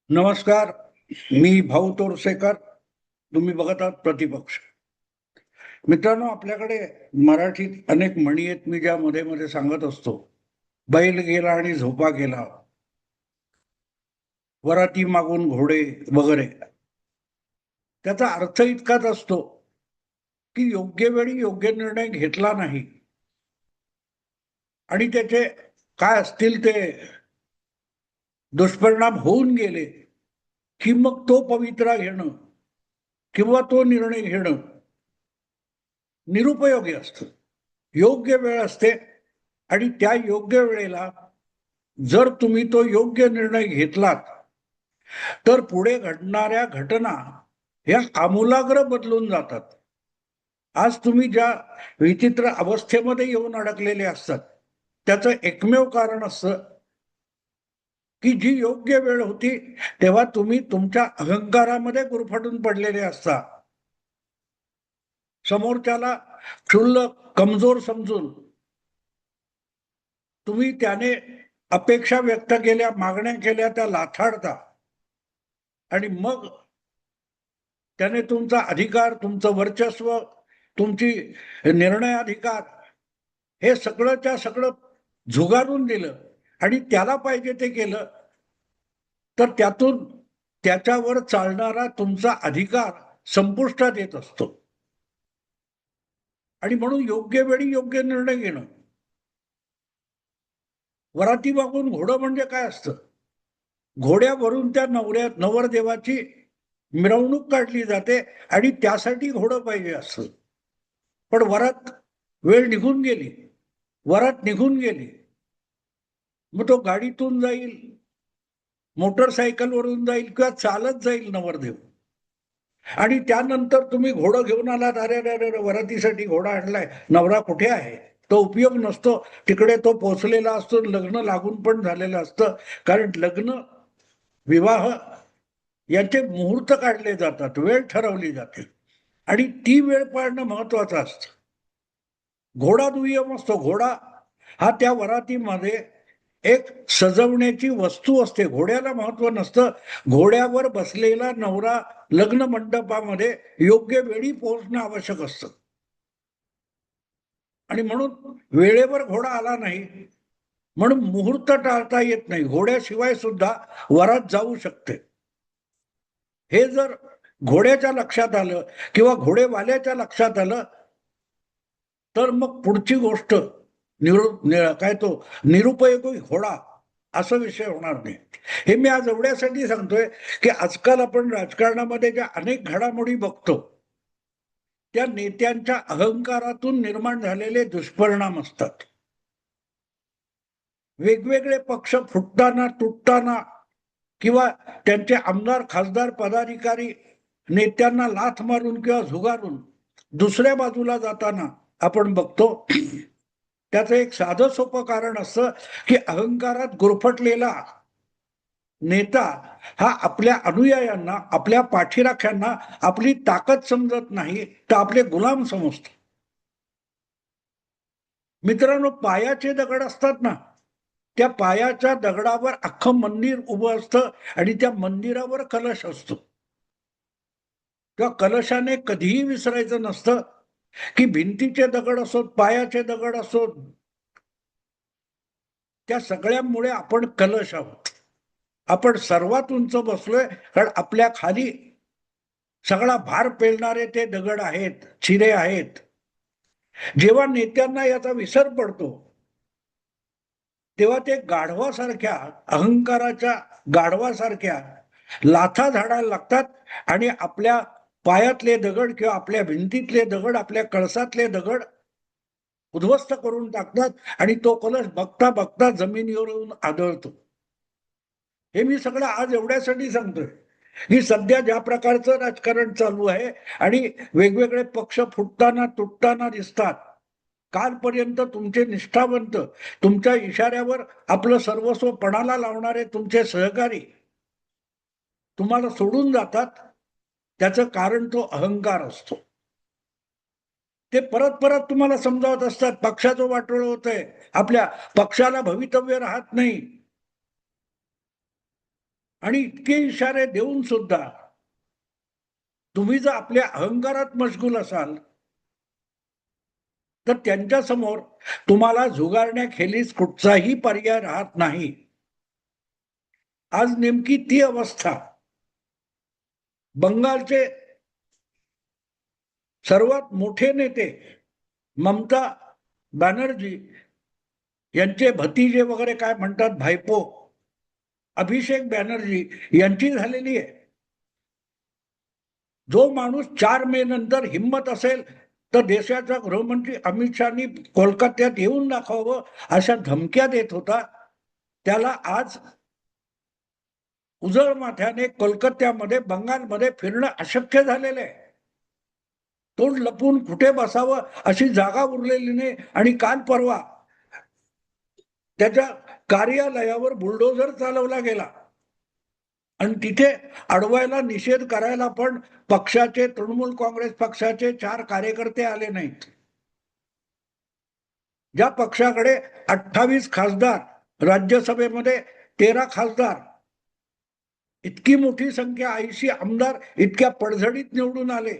नमस्कार. मी भाऊ तोरसेकर. तुम्ही बघत आहात प्रतिपक्ष. मित्रांनो, आपल्याकडे मराठीत अनेक म्हणी आहेत, मी ज्या मध्ये मध्ये सांगत असतो. बैल गेला आणि झोपा गेला, वराती मागून घोडे वगैरे. त्याचा अर्थ इतकाच असतो की योग्य वेळी योग्य निर्णय घेतला नाही आणि त्याचे काय असतील ते दुष्परिणाम होऊन गेले की मग तो पवित्रा घेणं किंवा तो निर्णय घेणं निरुपयोगी असतं. योग्य वेळ असते आणि त्या योग्य वेळेला जर तुम्ही तो योग्य निर्णय घेतलात तर पुढे घडणाऱ्या घटना ह्या आमूलाग्र बदलून जातात. आज तुम्ही ज्या विचित्र अवस्थेमध्ये येऊन अडकलेले असतात त्याचं एकमेव कारण असतं की जी योग्य वेळ होती तेव्हा तुम्ही तुमच्या अहंकारामध्ये गुरफटून पडलेले असता. समोरच्याला क्षुल्लक कमजोर समजून तुम्ही त्याने अपेक्षा व्यक्त केल्या, मागण्या केल्या, त्या लाथाडता आणि मग त्याने तुमचा अधिकार, तुमचं वर्चस्व, तुमची निर्णय अधिकार हे सगळंच्या सगळं झुगारून दिलं आणि त्याला पाहिजे ते केलं तर त्यातून त्याच्यावर चालणारा तुमचा अधिकार संपुष्टात येत असतो. आणि म्हणून योग्य वेळी योग्य निर्णय घेणं. वराती मागून घोडं म्हणजे काय असतं? घोड्यावरून त्या नवरदेवाची मिरवणूक काढली जाते आणि त्यासाठी घोडं पाहिजे असतं. पण वरात वेळ निघून गेली, वरात निघून गेली, मग तो गाडीतून जाईल, मोटरसायकलवरून जाईल किंवा चालत जाईल नवरदेव. आणि त्यानंतर तुम्ही घोडं घेऊन आलात, अरे अरे वरातीसाठी घोडा आणलाय, नवरा कुठे आहे? तो उपयोग नसतो. तिकडे तो पोचलेला असतो, लग्न लागून पण झालेलं असतं. कारण लग्न, विवाह यांचे मुहूर्त काढले जातात, वेळ ठरवली जाते आणि ती वेळ पाळणं महत्वाचं असतं. घोडा दुय्यम असतो. घोडा हा त्या वरातीमध्ये एक सजवण्याची वस्तू असते. घोड्याला महत्व नसतं. घोड्यावर बसलेला नवरा लग्न मंडपामध्ये योग्य वेळी पोहोचणं आवश्यक असतं. आणि म्हणून वेळेवर घोडा आला नाही म्हणून मुहूर्त टाळता येत नाही. घोड्याशिवाय सुद्धा वरात जाऊ शकते. हे जर घोड्याच्या लक्षात आलं किंवा घोडेवाल्याच्या लक्षात आलं तर मग पुढची गोष्ट काय तो निरुपयोगी घोडा असा विषय होणार नाही. हे मी आज एवढ्यासाठी सांगतोय की आजकाल आपण राजकारणामध्ये ज्या अनेक घडामोडी बघतो त्या नेत्यांच्या अहंकारातून निर्माण झालेले दुष्परिणाम असतात. वेगवेगळे पक्ष फुटताना, तुटताना किंवा त्यांचे आमदार, खासदार, पदाधिकारी नेत्यांना लाथ मारून किंवा झुगारून दुसऱ्या बाजूला जाताना आपण बघतो. त्याचं एक साधं सोपं कारण असतं की अहंकारात गुरफटलेला नेता हा आपल्या अनुयायांना, आपल्या पाठीराख्यांना आपली ताकद समजत नाही तर आपले गुलाम समजतो. मित्रांनो, पायाचे दगड असतात ना, त्या पायाच्या दगडावर अख्खं मंदिर उभं असतं आणि त्या मंदिरावर कलश असतो. त्या कलशाने कधीही विसरायचं नसतं की भिंतीचे दगड असोत, पायाचे दगड असोत, त्या सगळ्यामुळे आपण कलश आहोत. आपण सर्वात उंच बसलोय कारण आपल्या खाली सगळा भार पेलणारे ते दगड आहेत, चिरे आहेत. जेव्हा नेत्यांना याचा विसर पडतो तेव्हा ते गाढवासारख्या, अहंकाराच्या गाढवासारख्या लाथा झाडायला लागतात आणि आपल्या पायातले दगड किंवा आपल्या भिंतीतले दगड, आपल्या कळसातले दगड उद्ध्वस्त करून टाकतात आणि तो कलश बघता बघता जमिनीवर येऊन आदळतो. हे मी सगळं आज एवढ्यासाठी सांगतोय की सध्या ज्या प्रकारचं राजकारण चालू आहे आणि वेगवेगळे पक्ष फुटताना, तुटताना दिसतात. कालपर्यंत तुमचे निष्ठावंत, तुमच्या इशाऱ्यावर आपलं सर्वस्व पणाला लावणारे तुमचे सहकारी तुम्हाला सोडून जातात. त्याचं कारण तो अहंकार असतो. ते परत परत तुम्हाला समजावत असतात पक्षाचं वाटोळं होतंय, आपल्या पक्षाला भवितव्य राहत नाही. आणि इतके इशारे देऊन सुद्धा तुम्ही जर आपल्या अहंकारात मशगूल असाल तर त्यांच्या समोर तुम्हाला झुगारण्याखेरीज कुठचाही पर्याय राहत नाही. आज नेमकी ती अवस्था बंगालचे सर्वात मोठे नेते ममता बॅनर्जी यांचे भतीजे वगैरे काय म्हणतात भाईपो अभिषेक बॅनर्जी यांची झालेली आहे. जो माणूस 4 मे नंतर हिम्मत असेल तर देशाचा गृहमंत्री अमित शहानी कोलकात्यात येऊन दाखवावं अशा धमक्या देत होता, त्याला आज उजळ माथ्याने कोलकात्यामध्ये बंगालमध्ये फिरणं अशक्य झालेलं आहे. तोंड लपून कुठे बसावं अशी जागा उरलेली नाही. आणि काल परवा त्याच्या कार्यालयावर बुलडोझर चालवला गेला आणि तिथे अडवायला निषेध करायला पण पक्षाचे तृणमूल काँग्रेस पक्षाचे 4 कार्यकर्ते आले नाहीत. ज्या पक्षाकडे 28 खासदार, राज्यसभेमध्ये 13 खासदार, इतकी मोठी संख्या 80 आमदार इतक्या पडझडीत निवडून आले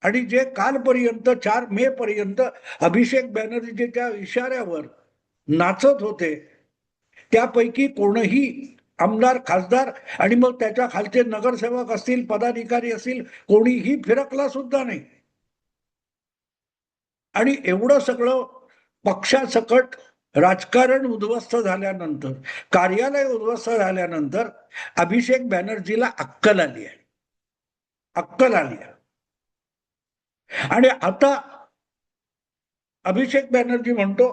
आणि जे कालपर्यंत 4 मे पर्यंत अभिषेक बॅनर्जीच्या इशाऱ्यावर नाचत होते त्यापैकी कोणही आमदार, खासदार आणि मग त्याच्या खालचे नगरसेवक असतील, पदाधिकारी असतील, कोणीही फिरकला सुद्धा नाही. आणि एवढं सगळं पक्षासकट राजकारण उद्ध्वस्त झाल्यानंतर, कार्यालय उद्ध्वस्त झाल्यानंतर अभिषेक बॅनर्जीला अक्कल आली आहे. अक्कल आली आहे. आणि आता अभिषेक बॅनर्जी म्हणतो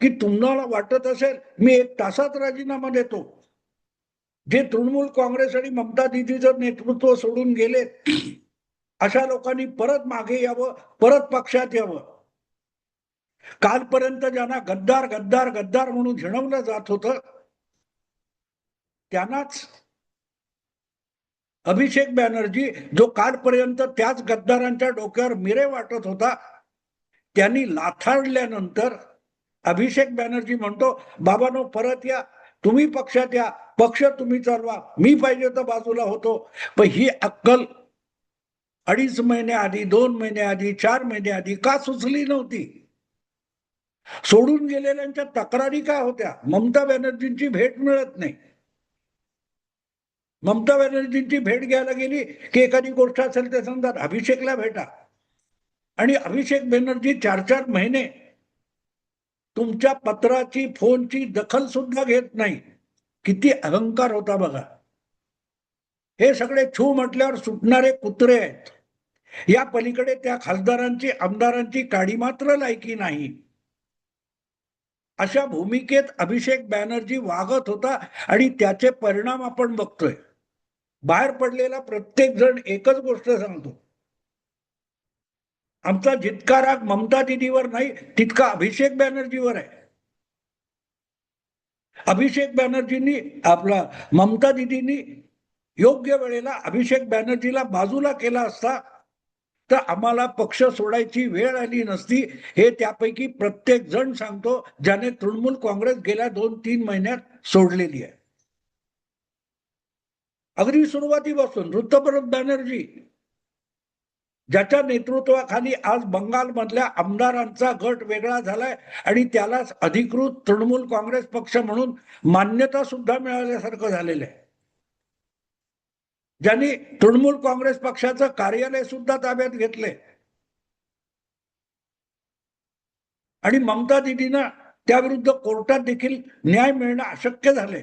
की तुम्हाला वाटत असेल मी 1 तासात राजीनामा देतो. जे तृणमूल काँग्रेस आणि ममता दीदीचं नेतृत्व सोडून गेले अशा लोकांनी परत मागे यावं, परत पक्षात यावं. कालपर्यंत ज्यांना गद्दार गद्दार गद्दार म्हणून झिणवलं जात होतं त्यांनाच अभिषेक बॅनर्जी, जो कालपर्यंत त्याच गद्दारांच्या डोक्यावर मिरे वाटत होता, त्यांनी लाथाडल्यानंतर अभिषेक बॅनर्जी म्हणतो बाबांनो परत या, तुम्ही पक्षात या, पक्ष तुम्ही चालवा, मी पाहिजे तर बाजूला होतो. पण ही अक्कल 2.5 महिने आधी, 2 महिने आधी, 4 महिने आधी का सुचली नव्हती? सोडून गेलेल्यांच्या तक्रारी काय होत्या? ममता बॅनर्जींची भेट मिळत नाही. ममता बॅनर्जींची भेट घ्यायला गेली की एखादी गोष्ट असेल ते सांगतात अभिषेकला भेटा. आणि अभिषेक बॅनर्जी 4-4 महिने तुमच्या पत्राची, फोनची दखल सुद्धा घेत नाही. किती अहंकार होता बघा. हे सगळे छू म्हटल्यावर सुटणारे कुत्रे आहेत. या पलीकडे त्या खासदारांची, आमदारांची काडी मात्र लायकी नाही. अशा भूमिकेत अभिषेक बॅनर्जी वागत होता आणि त्याचे परिणाम आपण बघतोय. बाहेर पडलेला प्रत्येक जण एकच गोष्ट सांगतो, आमचा जितका राग ममता दीदीवर नाही तितका अभिषेक बॅनर्जीवर आहे. अभिषेक बॅनर्जींनी ममता दीदींनी योग्य वेळेला अभिषेक बॅनर्जीला बाजूला केला असता तर आम्हाला पक्ष सोडायची वेळ आली नसती. हे त्यापैकी प्रत्येक जण सांगतो ज्याने तृणमूल काँग्रेस गेल्या 2-3 महिन्यात सोडलेली आहे. अगदी सुरुवातीपासून ऋतुपर्णा बॅनर्जी, ज्याच्या नेतृत्वाखाली आज बंगालमधल्या आमदारांचा गट वेगळा झालाय आणि त्यालाच अधिकृत तृणमूल काँग्रेस पक्ष म्हणून मान्यता सुद्धा मिळाल्यासारखं झालेलं आहे. ज्यांनी तृणमूल काँग्रेस पक्षाचं कार्यालय सुद्धा ताब्यात घेतले आणि ममता दीदींना त्याविरुद्ध कोर्टात देखील न्याय मिळणं अशक्य झाले.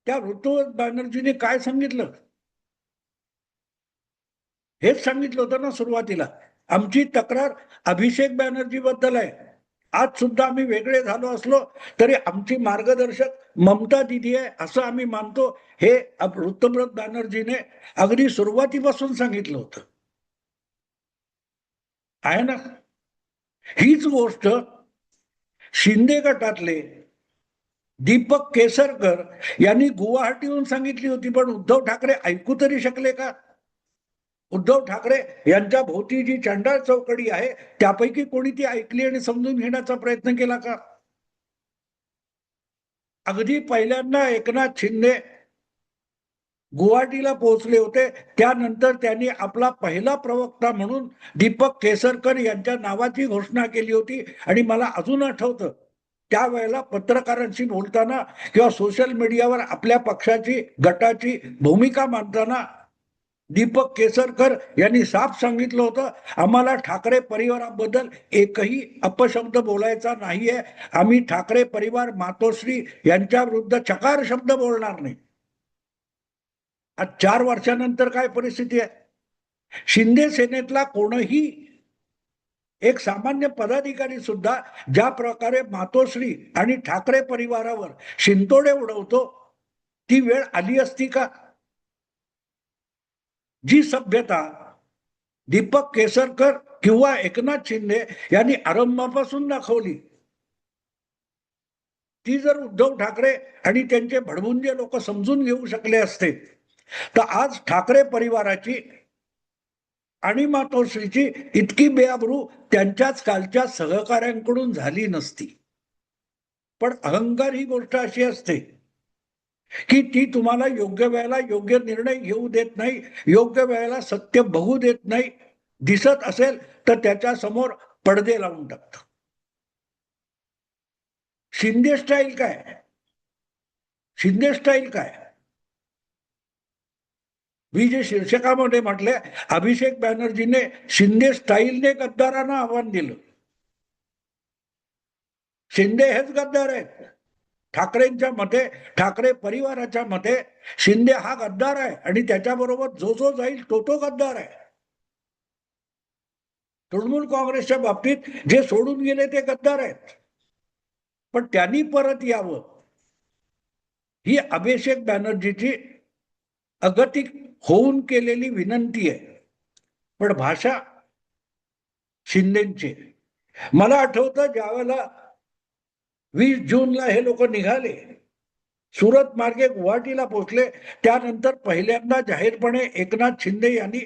त्या ऋतुपर्णा बॅनर्जीने काय सांगितलं? हेच सांगितलं होतं ना सुरुवातीला, आमची तक्रार अभिषेक बॅनर्जी बद्दल आहे. आज सुद्धा आम्ही वेगळे झालो असलो तरी आमची मार्गदर्शक ममता दीदी आहे असं आम्ही मानतो. हे ऋतुपर्णा बॅनर्जीने अगदी सुरुवातीपासून सांगितलं होतं. आहे ना. हीच गोष्ट शिंदे गटातले दीपक केसरकर यांनी गुवाहाटीहून सांगितली होती. पण उद्धव ठाकरे ऐकू तरी शकले का? उद्धव ठाकरे यांच्या भोवती जी चंडाळ चौकडी आहे त्यापैकी कोणी ती ऐकली आणि समजून घेण्याचा प्रयत्न केला का? अगदी पहिल्यांदा एकनाथ शिंदे गुवाहाटीला पोहोचले होते, त्यानंतर त्यांनी आपला पहिला प्रवक्ता म्हणून दीपक केसरकर यांच्या नावाची घोषणा केली होती. आणि मला अजून आठवतं, त्यावेळेला पत्रकारांशी बोलताना किंवा सोशल मीडियावर आपल्या पक्षाची गटाची भूमिका मांडताना दीपक केसरकर यांनी साफ सांगितलं होतं, आम्हाला ठाकरे परिवाराबद्दल एकही अपशब्द बोलायचा नाहीये. आम्ही ठाकरे परिवार मातोश्री यांच्या विरुद्ध चकार शब्द बोलणार नाही. आज 4 वर्षानंतर काय परिस्थिती आहे? शिंदे सेनेतला कोणही एक सामान्य पदाधिकारी सुद्धा ज्या प्रकारे मातोश्री आणि ठाकरे परिवारावर शिंतोडे उडवतो, ती वेळ आली असती का? जी सभ्यता दीपक केसरकर किंवा एकनाथ शिंदे यांनी आरंभापासून दाखवली, ती जर उद्धव ठाकरे आणि त्यांचे भडभुंजे लोक समजून घेऊ शकले असते, तर आज ठाकरे परिवाराची आणि मातोश्रीची इतकी बेआबरू त्यांच्याच कालच्या सहकाऱ्यांकडून झाली नसती. पण अहंकार ही गोष्ट अशी असते की ती तुम्हाला योग्य वेळेला योग्य निर्णय घेऊ देत नाही, योग्य वेळेला सत्य बघू देत नाही. दिसत असेल तर त्याच्या समोर पडदे लावून टाकतं. शिंदे स्टाईल काय? शिंदे स्टाईल काय? मी जे शीर्षकामध्ये म्हटले, अभिषेक बॅनर्जीने शिंदे स्टाईलने गद्दारांना आव्हान दिलं. शिंदे हेच गद्दार आहेत. ठाकरेंच्या मते, ठाकरे परिवाराच्या मते शिंदे हा गद्दार आहे आणि त्याच्याबरोबर जो जो जाईल तो तो गद्दार आहे. तृणमूल काँग्रेसच्या बाबतीत जे सोडून गेले ते गद्दार आहेत. पण त्यांनी परत यावं ही अभिषेक बॅनर्जीची अगतिक होऊन केलेली विनंती आहे. पण भाषा शिंदेची. मला आठवतं ज्यावेळेला 20 जूनला हे लोक निघाले, सुरत मार्गे गुवाहाटीला पोहोचले, त्यानंतर पहिल्यांदा जाहीरपणे एकनाथ शिंदे यांनी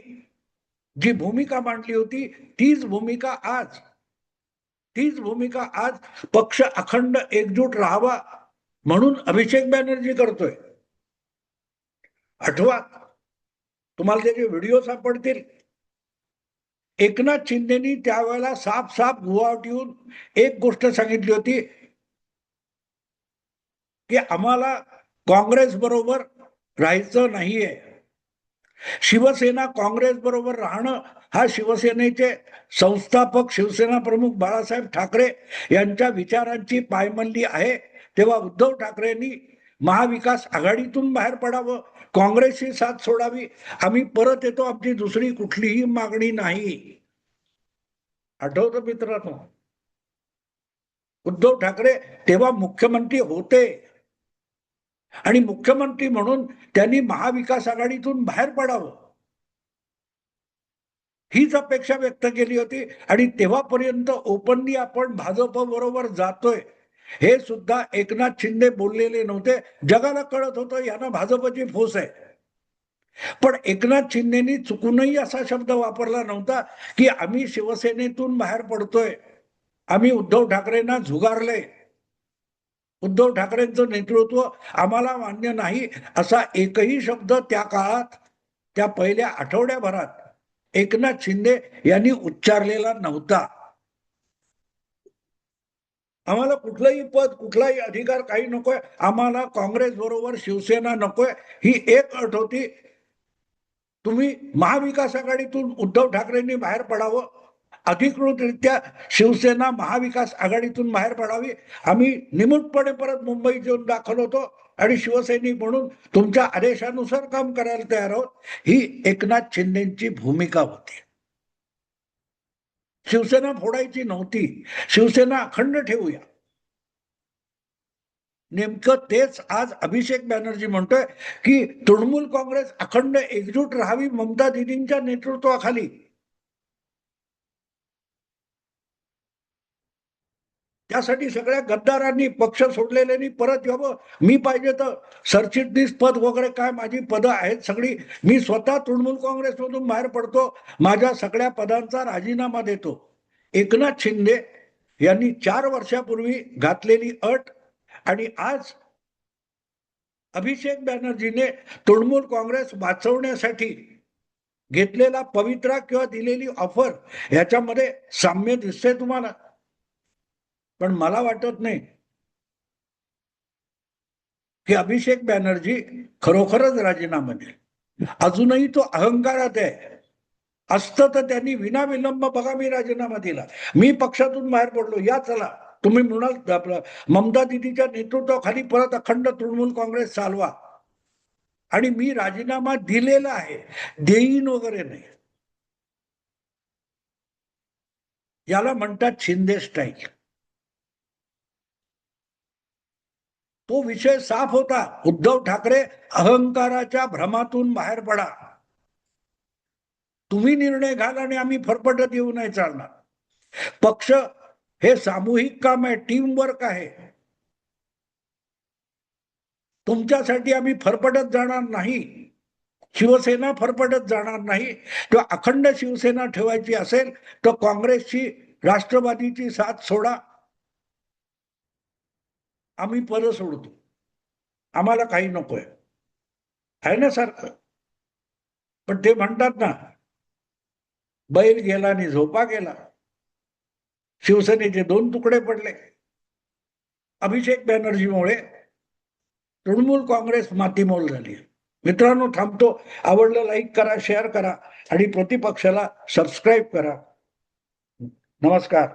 जी भूमिका मांडली होती, तीच भूमिका आज पक्ष अखंड एकजूट राहावा म्हणून अभिषेक बॅनर्जी करतोय. आठवा, तुम्हाला त्याचे व्हिडिओ सापडतील. एकनाथ शिंदेनी त्यावेळेला साफ गुवाहाटीहून एक गोष्ट सांगितली होती की आम्हाला काँग्रेस बरोबर राहायचं नाहीये. शिवसेना काँग्रेस बरोबर राहणं हा शिवसेनेचे संस्थापक शिवसेना प्रमुख बाळासाहेब ठाकरे यांच्या विचारांची पायमल्ली आहे. तेव्हा उद्धव ठाकरेंनी महाविकास आघाडीतून बाहेर पडावं, काँग्रेसची साथ सोडावी. आम्ही परत येतो, आमची दुसरी कुठलीही मागणी नाही. आठवतं मित्रांनो? उद्धव ठाकरे तेव्हा मुख्यमंत्री होते आणि मुख्यमंत्री म्हणून त्यांनी महाविकास आघाडीतून बाहेर पडावं हीच अपेक्षा व्यक्त केली होती. आणि तेव्हापर्यंत ओपनली आपण भाजप बरोबर जातोय हे सुद्धा एकनाथ शिंदे बोललेले नव्हते. जगाला कळत होतं यांना भाजपची फूस आहे. पण एकनाथ शिंदेनी चुकूनही असा शब्द वापरला नव्हता की आम्ही शिवसेनेतून बाहेर पडतोय, आम्ही उद्धव ठाकरेंना झुगारले, उद्धव ठाकरेंचं नेतृत्व आम्हाला मान्य नाही, असा एकही शब्द त्या काळात, त्या पहिल्या आठवड्याभरात एकनाथ शिंदे यांनी उच्चारलेला नव्हता. आम्हाला कुठलंही पद, कुठलाही अधिकार काही नकोय, आम्हाला काँग्रेस बरोबर शिवसेना नकोय, ही एक अट होती. तुम्ही महाविकास आघाडीतून उद्धव ठाकरेंनी बाहेर पडावं, अधिकृतरित्या शिवसेना महाविकास आघाडीतून बाहेर पडावी. आम्ही निमूटपणे परत मुंबईत येऊन दाखल होतो आणि शिवसैनिक म्हणून तुमच्या आदेशानुसार काम करायला तयार आहोत, ही एकनाथ शिंदेची भूमिका होती. शिवसेना फोडायची नव्हती, शिवसेना अखंड ठेवूया. नेमकं तेच आज अभिषेक बॅनर्जी म्हणतोय की तृणमूल काँग्रेस अखंड एकजूट राहावी ममता दिदींच्या नेतृत्वाखाली. त्यासाठी सगळ्या गद्दारांनी, पक्ष सोडलेल्यांनी परत यावं. मी पाहिजे तर सरचिटणीस पद वगैरे काय माझी पदं आहेत सगळी, मी स्वतः तृणमूल काँग्रेसमधून बाहेर पडतो, माझ्या सगळ्या पदांचा राजीनामा देतो. एकनाथ शिंदे यांनी 4 वर्षापूर्वी घातलेली अट आणि आज अभिषेक बॅनर्जीने तृणमूल काँग्रेस वाचवण्यासाठी घेतलेला पवित्रा किंवा दिलेली ऑफर ह्याच्यामध्ये साम्य दिसतंय तुम्हाला? पण मला वाटत नाही की अभिषेक बॅनर्जी खरोखरच राजीनामा देईल. अजूनही तो अहंकारात आहे. असतं तर त्यांनी विनाविलंब बघा मी राजीनामा दिला, मी पक्षातून बाहेर पडलो, या चला तुम्ही म्हणाल आपलं ममता दिदीच्या नेतृत्वाखाली परत अखंड तृणमूल काँग्रेस चालवा, आणि मी राजीनामा दिलेला आहे, देईन वगैरे नाही. याला म्हणतात शिंदे स्टाईल. तो विषय साफ होता. उद्धव ठाकरे अहंकाराच्या भ्रमातून बाहेर पडा, तुम्ही निर्णय घाल आणि आम्ही फरफटत येऊ नाही चालणार. पक्ष हे सामूहिक काम आहे, टीम वर्क आहे. तुमच्यासाठी आम्ही फरफटत जाणार नाही, शिवसेना फरफटत जाणार नाही. किंवा अखंड शिवसेना ठेवायची असेल तर काँग्रेसची राष्ट्रवादीची साथ सोडा, आम्ही पद सोडतो, आम्हाला काही नकोय, आहे ना सारखं. पण ते म्हणतात ना, बैल गेला आणि झोपा गेला. शिवसेनेचे 2 तुकडे पडले. अभिषेक बॅनर्जीमुळे तृणमूल काँग्रेस मातीमोल झाली. मित्रांनो, थांबतो. आवडलं लाईक करा, शेअर करा आणि प्रतिपक्षाला सबस्क्राईब करा. नमस्कार.